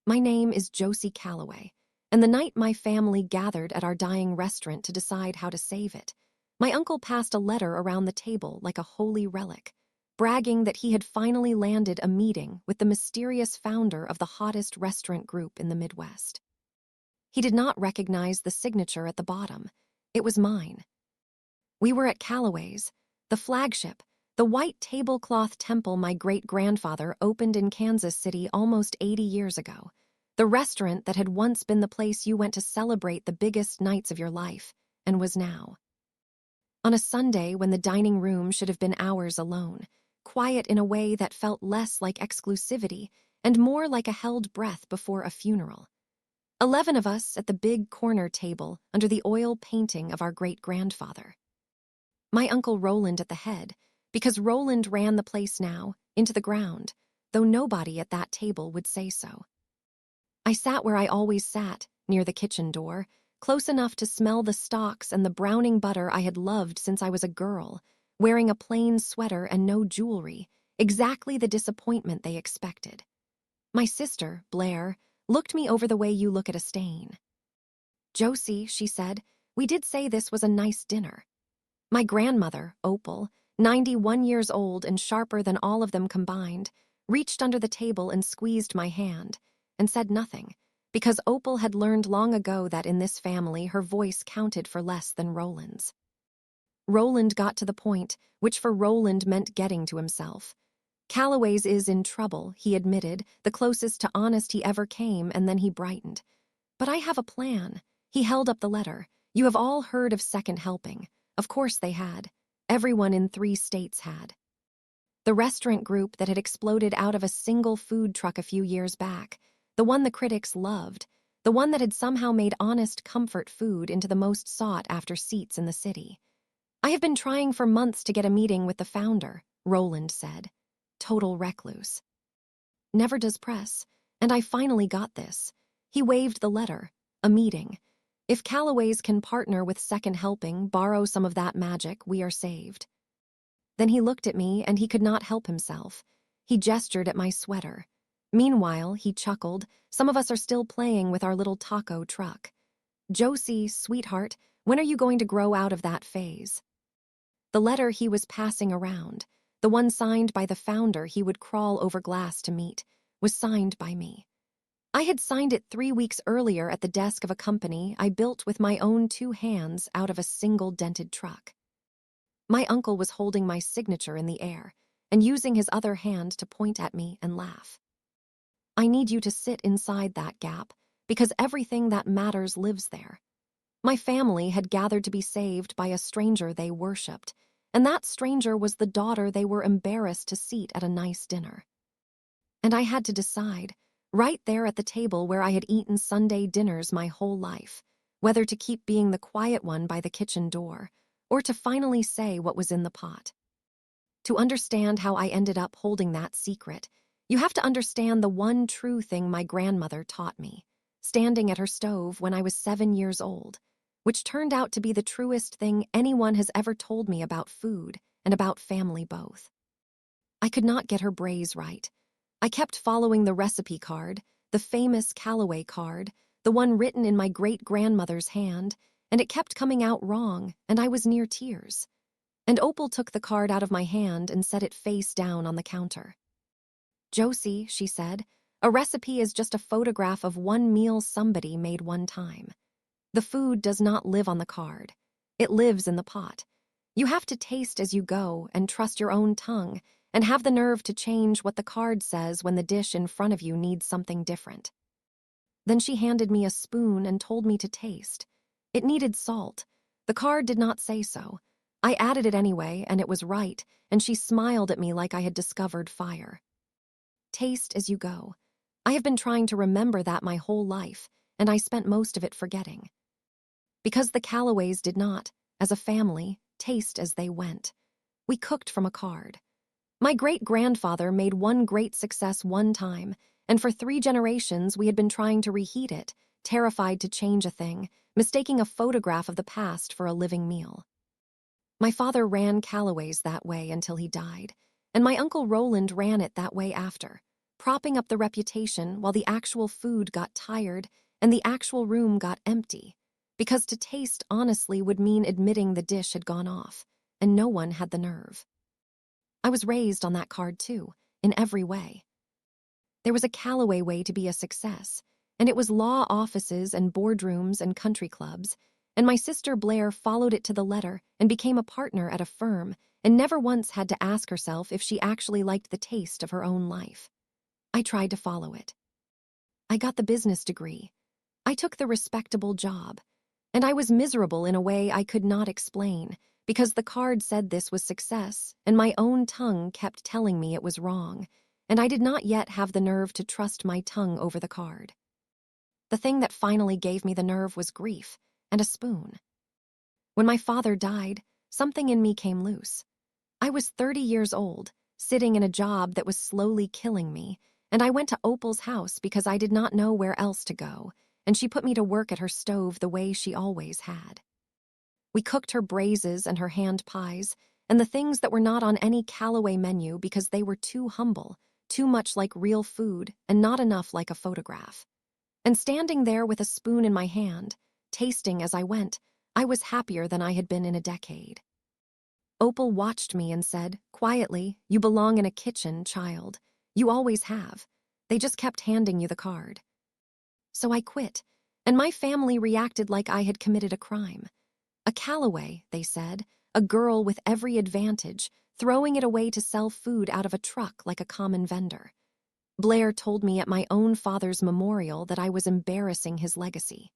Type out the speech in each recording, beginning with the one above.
My name is Josie Calloway, and the night my family gathered at our dying restaurant to decide how to save it, my uncle passed a letter around the table like a holy relic, bragging that he had finally landed a meeting with the mysterious founder of the hottest restaurant group in the Midwest. He did not recognize the signature at the bottom. It was mine. We were at Calloway's, the flagship, the white tablecloth temple my great-grandfather opened in Kansas City almost 80 years ago, the restaurant that had once been the place you went to celebrate the biggest nights of your life, and was now. On a Sunday when the dining room should have been ours alone, quiet in a way that felt less like exclusivity and more like a held breath before a funeral. 11 of us at the big corner table under the oil painting of our great-grandfather. My Uncle Roland at the head, because Roland ran the place now, into the ground, though nobody at that table would say so. I sat where I always sat, near the kitchen door, close enough to smell the stalks and the browning butter I had loved since I was a girl, wearing a plain sweater and no jewelry, exactly the disappointment they expected. My sister, Blair, looked me over the way you look at a stain. "Josie," she said, "we did say this was a nice dinner." My grandmother, Opal, 91 years old and sharper than all of them combined, reached under the table and squeezed my hand, and said nothing, because Opal had learned long ago that in this family her voice counted for less than Roland's. Roland got to the point, which for Roland meant getting to himself. Calloway's is in trouble, he admitted, the closest to honest he ever came, and then he brightened. "But I have a plan." He held up the letter. "You have all heard of Second Helping." Of course they had. Everyone in 3 states had. The restaurant group that had exploded out of a single food truck a few years back, the one the critics loved, the one that had somehow made honest comfort food into the most sought-after seats in the city. "I have been trying for months to get a meeting with the founder," Roland said. Total recluse. Never does press, and I finally got this. He waved the letter. A meeting. If Calloway's can partner with Second Helping, borrow some of that magic, we are saved. Then he looked at me, and he could not help himself. He gestured at my sweater. Meanwhile, he chuckled, "Some of us are still playing with our little taco truck. Josie, sweetheart, when are you going to grow out of that phase?" The letter he was passing around, the one signed by the founder he would crawl over glass to meet, was signed by me. I had signed it 3 weeks earlier at the desk of a company I built with my own 2 hands out of a single dented truck. My uncle was holding my signature in the air and using his other hand to point at me and laugh. "I need you to sit inside that gap, because everything that matters lives there." My family had gathered to be saved by a stranger they worshipped, and that stranger was the daughter they were embarrassed to seat at a nice dinner. And I had to decide, right there at the table where I had eaten Sunday dinners my whole life, whether to keep being the quiet one by the kitchen door, or to finally say what was in the pot. To understand how I ended up holding that secret, you have to understand the one true thing my grandmother taught me, standing at her stove when I was 7 years old, which turned out to be the truest thing anyone has ever told me about food and about family both. I could not get her braise right. I kept following the recipe card, the famous Calloway card, the one written in my great-grandmother's hand, and it kept coming out wrong, and I was near tears. And Opal took the card out of my hand and set it face down on the counter. "Josie," she said, "a recipe is just a photograph of one meal somebody made one time. The food does not live on the card. It lives in the pot. You have to taste as you go and trust your own tongue, and have the nerve to change what the card says when the dish in front of you needs something different." Then she handed me a spoon and told me to taste. It needed salt. The card did not say so. I added it anyway, and it was right, and she smiled at me like I had discovered fire. Taste as you go. I have been trying to remember that my whole life, and I spent most of it forgetting. Because the Calloways did not, as a family, taste as they went. We cooked from a card. My great-grandfather made one great success one time, and for 3 generations we had been trying to reheat it, terrified to change a thing, mistaking a photograph of the past for a living meal. My father ran Calloway's that way until he died, and my Uncle Roland ran it that way after, propping up the reputation while the actual food got tired and the actual room got empty, because to taste honestly would mean admitting the dish had gone off, and no one had the nerve. I was raised on that card too, in every way. There was a Callaway way to be a success, and it was law offices and boardrooms and country clubs, and my sister Blair followed it to the letter and became a partner at a firm and never once had to ask herself if she actually liked the taste of her own life. I tried to follow it. I got the business degree. I took the respectable job. And I was miserable in a way I could not explain, because the card said this was success, and my own tongue kept telling me it was wrong, and I did not yet have the nerve to trust my tongue over the card. The thing that finally gave me the nerve was grief and a spoon. When my father died, something in me came loose. I was 30 years old, sitting in a job that was slowly killing me, and I went to Opal's house because I did not know where else to go, and she put me to work at her stove the way she always had. We cooked her braises and her hand pies, and the things that were not on any Callaway menu because they were too humble, too much like real food, and not enough like a photograph. And standing there with a spoon in my hand, tasting as I went, I was happier than I had been in a decade. Opal watched me and said, quietly, "You belong in a kitchen, child. You always have. They just kept handing you the card." So I quit, and my family reacted like I had committed a crime. A Callaway, they said, a girl with every advantage, throwing it away to sell food out of a truck like a common vendor. Blair told me at my own father's memorial that I was embarrassing his legacy.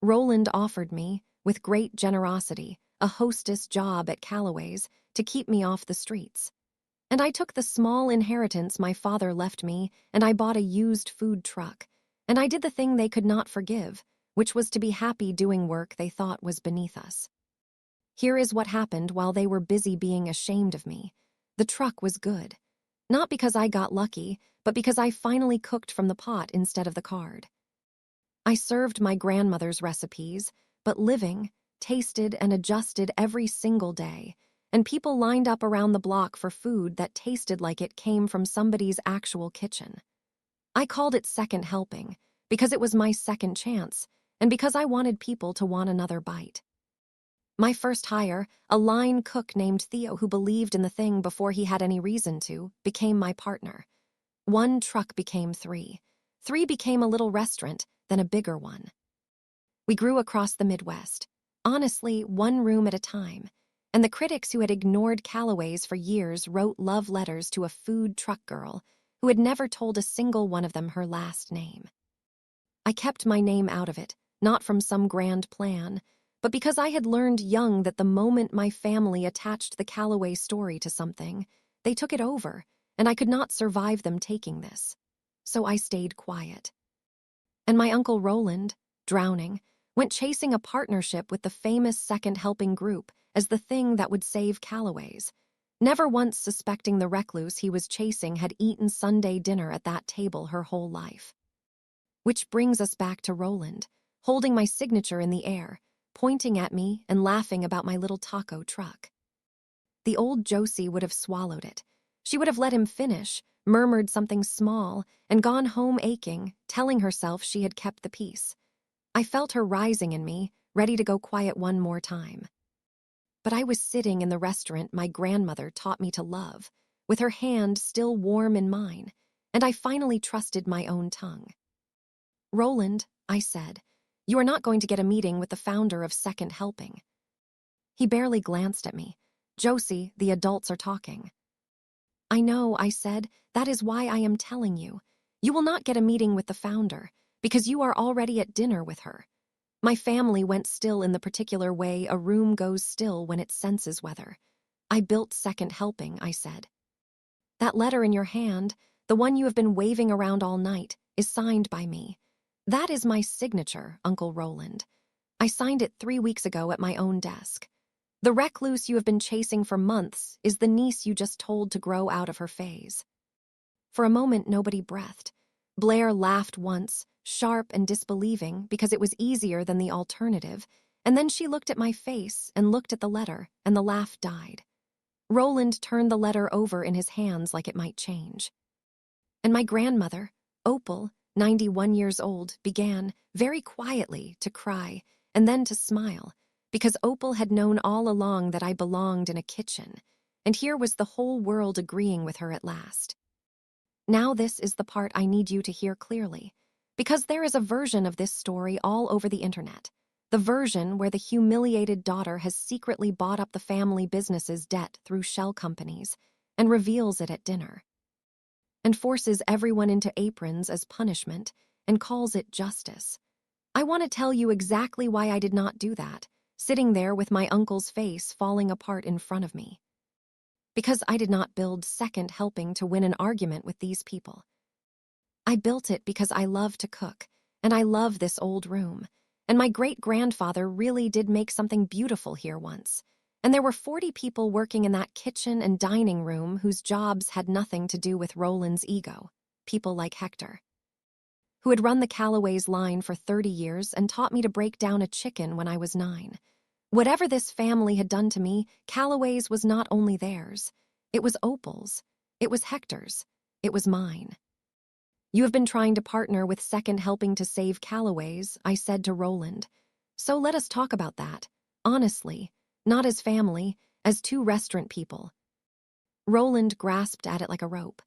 Roland offered me, with great generosity, a hostess job at Callaway's to keep me off the streets. And I took the small inheritance my father left me and I bought a used food truck. And I did the thing they could not forgive, which was to be happy doing work they thought was beneath us. Here is what happened while they were busy being ashamed of me. The truck was good. Not because I got lucky, but because I finally cooked from the pot instead of the card. I served my grandmother's recipes, but living, tasted, and adjusted every single day, and people lined up around the block for food that tasted like it came from somebody's actual kitchen. I called it second helping, because it was my second chance, and because I wanted people to want another bite. My first hire, a line cook named Theo who believed in the thing before he had any reason to, became my partner. One truck became three. Three became a little restaurant, then a bigger one. We grew across the Midwest, honestly, one room at a time, and the critics who had ignored Callaway's for years wrote love letters to a food truck girl who had never told a single one of them her last name. I kept my name out of it, not from some grand plan, but because I had learned young that the moment my family attached the Callaway story to something, they took it over, and I could not survive them taking this. So I stayed quiet. And my Uncle Roland, drowning, went chasing a partnership with the famous Second Helping Group as the thing that would save Callaway's, never once suspecting the recluse he was chasing had eaten Sunday dinner at that table her whole life. Which brings us back to Roland, holding my signature in the air, pointing at me and laughing about my little taco truck. The old Josie would have swallowed it. She would have let him finish, murmured something small, and gone home aching, telling herself she had kept the peace. I felt her rising in me, ready to go quiet one more time. But I was sitting in the restaurant my grandmother taught me to love, with her hand still warm in mine, and I finally trusted my own tongue. "Roland," I said, "you are not going to get a meeting with the founder of Second Helping." He barely glanced at me. "Josie, the adults are talking." "I know," I said, "that is why I am telling you. You will not get a meeting with the founder, because you are already at dinner with her." My family went still in the particular way a room goes still when it senses weather. "I built Second Helping," I said. "That letter in your hand, the one you have been waving around all night, is signed by me. That is my signature, Uncle Roland. I signed it 3 weeks ago at my own desk. The recluse you have been chasing for months is the niece you just told to grow out of her phase." For a moment, nobody breathed. Blair laughed once, sharp and disbelieving, because it was easier than the alternative, and then she looked at my face and looked at the letter, and the laugh died. Roland turned the letter over in his hands like it might change. And my grandmother, Opal, 91 years old, began, very quietly, to cry and then to smile, because Opal had known all along that I belonged in a kitchen, and here was the whole world agreeing with her at last. Now this is the part I need you to hear clearly, because there is a version of this story all over the internet, the version where the humiliated daughter has secretly bought up the family business's debt through shell companies and reveals it at dinner, and forces everyone into aprons as punishment and calls it justice. I want to tell you exactly why I did not do that, sitting there with my uncle's face falling apart in front of me. Because I did not build second helping to win an argument with these people. I built it because I love to cook, and I love this old room, and my great-grandfather really did make something beautiful here once, and there were 40 people working in that kitchen and dining room whose jobs had nothing to do with Roland's ego, people like Hector, who had run the Callaway's line for 30 years and taught me to break down a chicken when I was 9. Whatever this family had done to me, Callaway's was not only theirs. It was Opal's. It was Hector's. It was mine. You have been trying to partner with Second Helping to save Callaway's, I said to Roland. So let us talk about that, honestly, not as family, as two restaurant people. Roland grasped at it like a rope.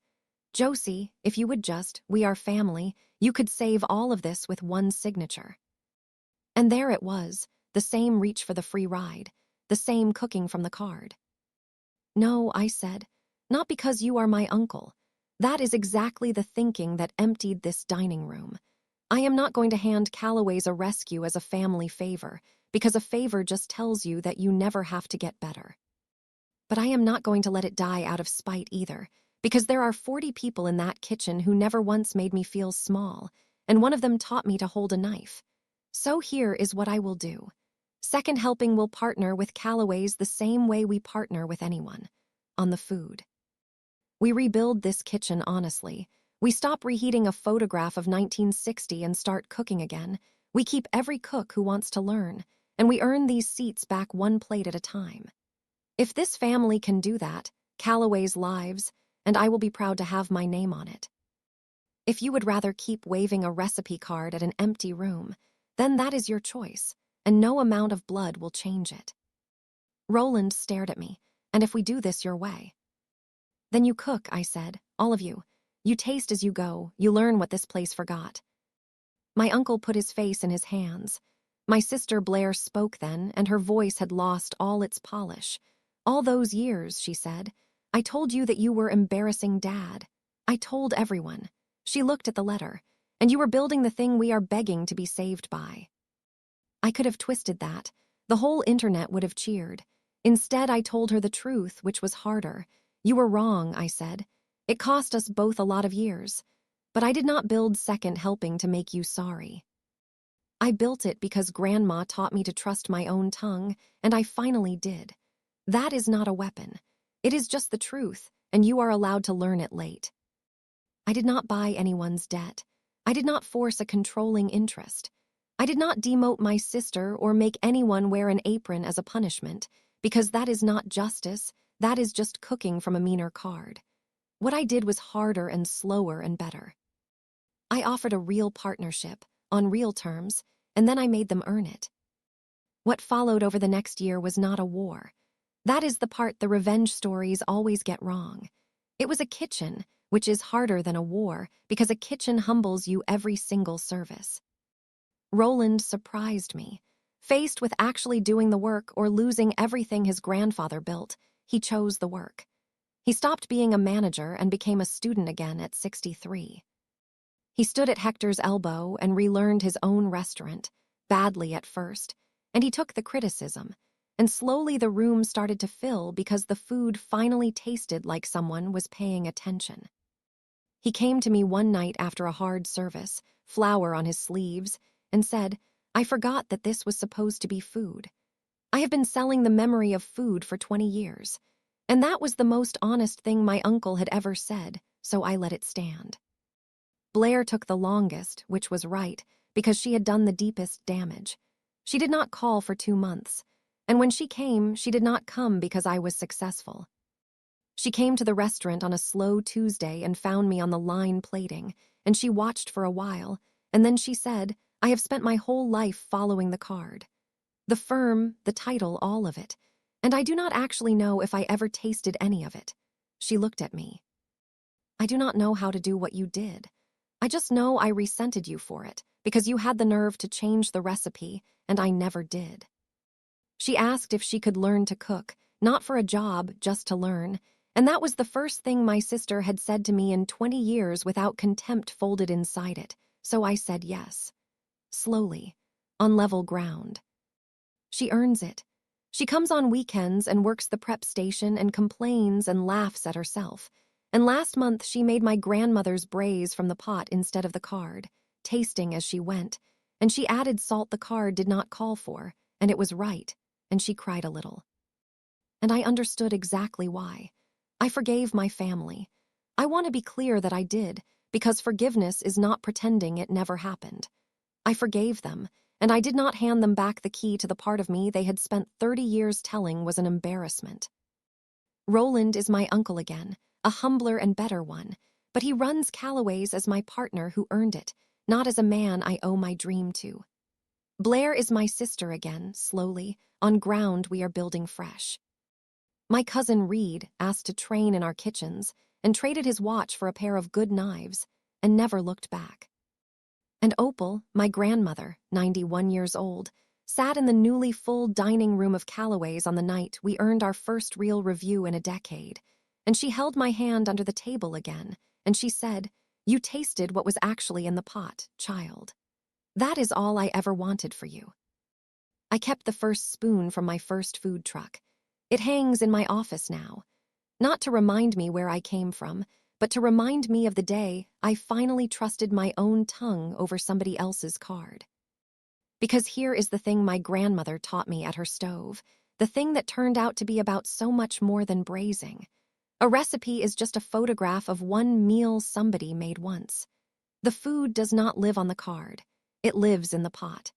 Josie, if you would just, we are family, you could save all of this with one signature. And there it was, the same reach for the free ride, the same cooking from the card. No, I said, not because you are my uncle. That is exactly the thinking that emptied this dining room. I am not going to hand Callaway's a rescue as a family favor, because a favor just tells you that you never have to get better. But I am not going to let it die out of spite either, because there are 40 people in that kitchen who never once made me feel small, and one of them taught me to hold a knife. So here is what I will do. Second Helping will partner with Callaway's the same way we partner with anyone, on the food. We rebuild this kitchen honestly. We stop reheating a photograph of 1960 and start cooking again. We keep every cook who wants to learn, and we earn these seats back one plate at a time. If this family can do that, Callaway's lives, and I will be proud to have my name on it. If you would rather keep waving a recipe card at an empty room, then that is your choice, and no amount of blood will change it. Roland stared at me, and if we do this your way. Then you cook, I said, all of you. You taste as you go, you learn what this place forgot. My uncle put his face in his hands. My sister Blair spoke then, and her voice had lost all its polish. All those years, she said, I told you that you were embarrassing Dad. I told everyone. She looked at the letter, and you were building the thing we are begging to be saved by. I could have twisted that. The whole internet would have cheered. Instead, I told her the truth, which was harder. You were wrong, I said. It cost us both a lot of years. But I did not build Second Helping to make you sorry. I built it because Grandma taught me to trust my own tongue, and I finally did. That is not a weapon. It is just the truth, and you are allowed to learn it late. I did not buy anyone's debt. I did not force a controlling interest. I did not demote my sister or make anyone wear an apron as a punishment, because that is not justice. That is just cooking from a meaner card. What I did was harder and slower and better. I offered a real partnership, on real terms, and then I made them earn it. What followed over the next year was not a war. That is the part the revenge stories always get wrong. It was a kitchen, which is harder than a war, because a kitchen humbles you every single service. Roland surprised me. Faced with actually doing the work or losing everything his grandfather built, he chose the work. He stopped being a manager and became a student again at 63. He stood at Hector's elbow and relearned his own restaurant, badly at first, and he took the criticism, and slowly the room started to fill because the food finally tasted like someone was paying attention. He came to me one night after a hard service, flour on his sleeves, and said, I forgot that this was supposed to be food. I have been selling the memory of food for 20 years, and that was the most honest thing my uncle had ever said, so I let it stand. Blair took the longest, which was right, because she had done the deepest damage. She did not call for 2 months, and when she came, she did not come because I was successful. She came to the restaurant on a slow Tuesday and found me on the line plating, and she watched for a while, and then she said, "I have spent my whole life following the card. The firm, the title, all of it. And I do not actually know if I ever tasted any of it." She looked at me. "I do not know how to do what you did. I just know I resented you for it, because you had the nerve to change the recipe, and I never did." She asked if she could learn to cook, not for a job, just to learn. And that was the first thing my sister had said to me in 20 years without contempt folded inside it. So I said yes. Slowly, on level ground. She earns it. She comes on weekends and works the prep station and complains and laughs at herself. And last month she made my grandmother's braise from the pot instead of the card, tasting as she went. And she added salt the card did not call for, and it was right, and she cried a little. And I understood exactly why. I forgave my family. I want to be clear that I did, because forgiveness is not pretending it never happened. I forgave them, and I did not hand them back the key to the part of me they had spent 30 years telling was an embarrassment. Roland is my uncle again, a humbler and better one, but he runs Calloway's as my partner who earned it, not as a man I owe my dream to. Blair is my sister again, slowly, on ground we are building fresh. My cousin Reed asked to train in our kitchens and traded his watch for a pair of good knives and never looked back. And Opal, my grandmother, 91 years old, sat in the newly full dining room of Calloway's on the night we earned our first real review in a decade, and she held my hand under the table again, and she said, "You tasted what was actually in the pot, child. That is all I ever wanted for you." I kept the first spoon from my first food truck. It hangs in my office now, not to remind me where I came from, but to remind me of the day I finally trusted my own tongue over somebody else's card. Because here is the thing my grandmother taught me at her stove, the thing that turned out to be about so much more than braising. A recipe is just a photograph of one meal somebody made once. The food does not live on the card. It lives in the pot.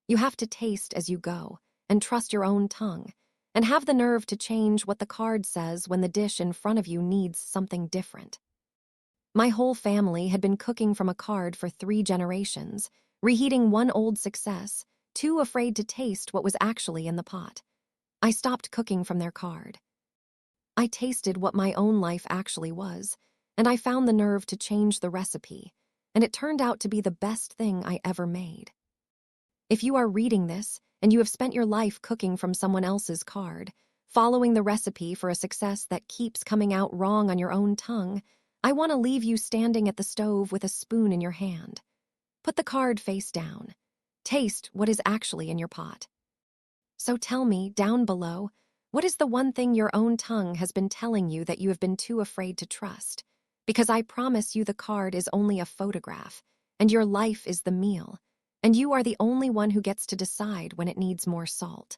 You have to taste as you go, and trust your own tongue, and have the nerve to change what the card says when the dish in front of you needs something different. My whole family had been cooking from a card for 3 generations, reheating one old success, too afraid to taste what was actually in the pot. I stopped cooking from their card. I tasted what my own life actually was, and I found the nerve to change the recipe, and it turned out to be the best thing I ever made. If you are reading this, and you have spent your life cooking from someone else's card, following the recipe for a success that keeps coming out wrong on your own tongue, I want to leave you standing at the stove with a spoon in your hand. Put the card face down. Taste what is actually in your pot. So tell me, down below, what is the one thing your own tongue has been telling you that you have been too afraid to trust? Because I promise you the card is only a photograph, and your life is the meal, and you are the only one who gets to decide when it needs more salt.